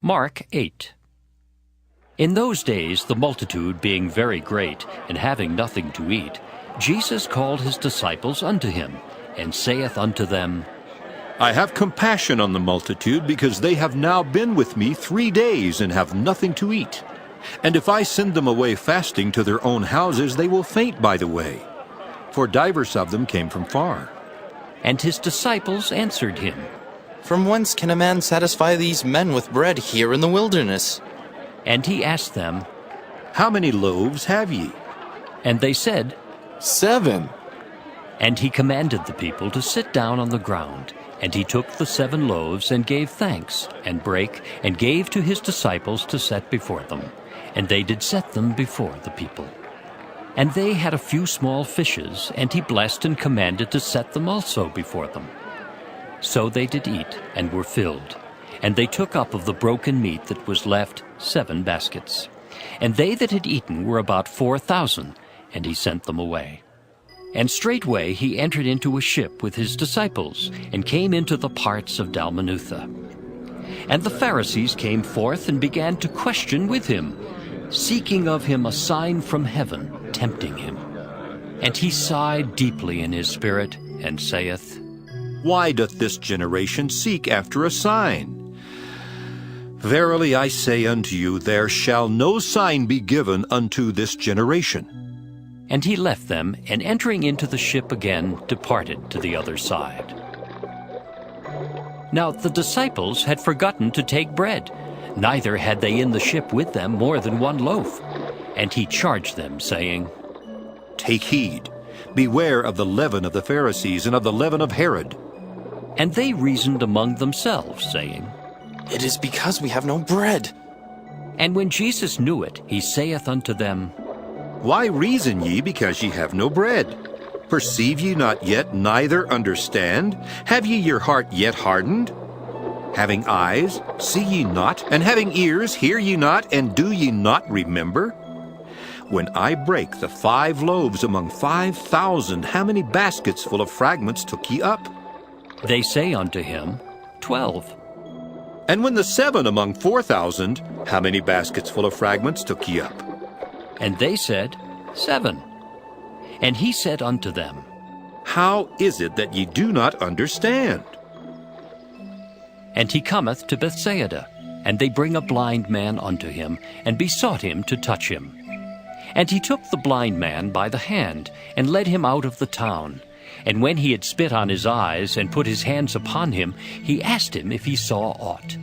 Mark 8. In those days, the multitude being very great, and having nothing to eat, Jesus called his disciples unto him, and saith unto them, I have compassion on the multitude, because they have now been with me 3 days, and have nothing to eat. And if I send them away fasting to their own houses, they will faint by the way. For divers of them came from far. And his disciples answered him, From whence can a man satisfy these men with bread here in the wilderness? And he asked them, How many loaves have ye? And they said, 7. And he commanded the people to sit down on the ground. And he took the 7 loaves, and gave thanks, and brake, and gave to his disciples to set before them. And they did set them before the people. And they had a few small fishes, and he blessed and commanded to set them also before them. So they did eat, and were filled. And they took up of the broken meat that was left 7 baskets. And they that had eaten were about 4,000, and he sent them away. And straightway he entered into a ship with his disciples, and came into the parts of Dalmanutha. And the Pharisees came forth and began to question with him, seeking of him a sign from heaven, tempting him. And he sighed deeply in his spirit, and saith, Why doth this generation seek after a sign? Verily I say unto you, there shall no sign be given unto this generation. And he left them, and entering into the ship again, departed to the other side. Now the disciples had forgotten to take bread, neither had they in the ship with them more than 1 loaf. And he charged them, saying, Take heed, beware of the leaven of the Pharisees and of the leaven of Herod. And they reasoned among themselves, saying, It is because we have no bread. And when Jesus knew it, he saith unto them, Why reason ye because ye have no bread? Perceive ye not yet, neither understand? Have ye your heart yet hardened? Having eyes, see ye not? And having ears, hear ye not? And do ye not remember? When I brake the 5 loaves among 5,000, how many baskets full of fragments took ye up? They say unto him, 12. And when the 7 among 4,000, how many baskets full of fragments took ye up? And they said, 7. And he said unto them, How is it that ye do not understand? And he cometh to Bethsaida, and they bring a blind man unto him, and besought him to touch him. And he took the blind man by the hand, and led him out of the town. And when he had spit on his eyes, and put his hands upon him, he asked him if he saw aught.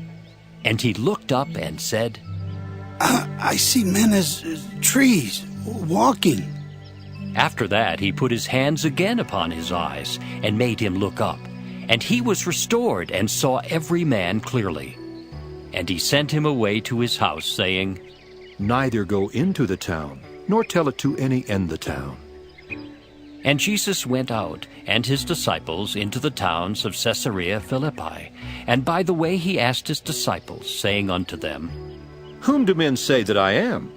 And he looked up and said, I see men as trees, walking. After that he put his hands again upon his eyes, and made him look up. And he was restored, and saw every man clearly. And he sent him away to his house, saying, Neither go into the town, nor tell it to any in the town. And Jesus went out, and his disciples, into the towns of Caesarea Philippi. And by the way he asked his disciples, saying unto them, Whom do men say that I am?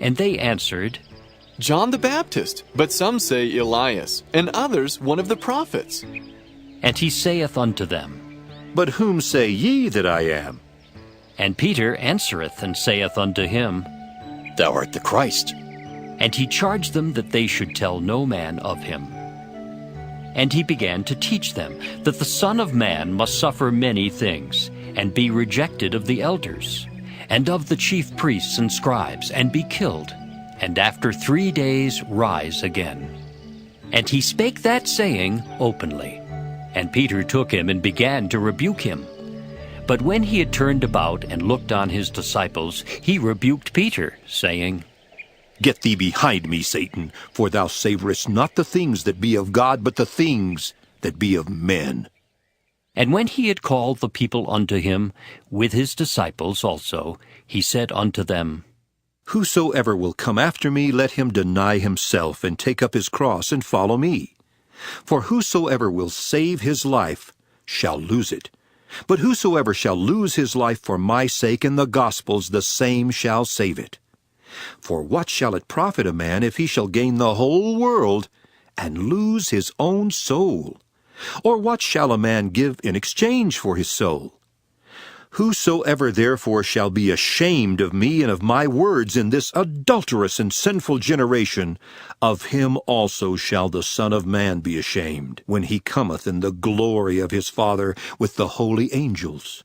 And they answered, John the Baptist, but some say Elias, and others one of the prophets. And he saith unto them, But whom say ye that I am? And Peter answereth and saith unto him, Thou art the Christ. And he charged them that they should tell no man of him. And he began to teach them that the Son of Man must suffer many things, and be rejected of the elders, and of the chief priests and scribes, and be killed, and after 3 days rise again. And he spake that saying openly. And Peter took him and began to rebuke him. But when he had turned about and looked on his disciples, he rebuked Peter, saying, Get thee behind me, Satan, for thou savorest not the things that be of God, but the things that be of men. And when he had called the people unto him, with his disciples also, he said unto them, Whosoever will come after me, let him deny himself, and take up his cross, and follow me. For whosoever will save his life shall lose it. But whosoever shall lose his life for my sake and the gospel's, the same shall save it. For what shall it profit a man if he shall gain the whole world and lose his own soul? Or what shall a man give in exchange for his soul? Whosoever therefore shall be ashamed of me and of my words in this adulterous and sinful generation, of him also shall the Son of Man be ashamed, when he cometh in the glory of his Father with the holy angels.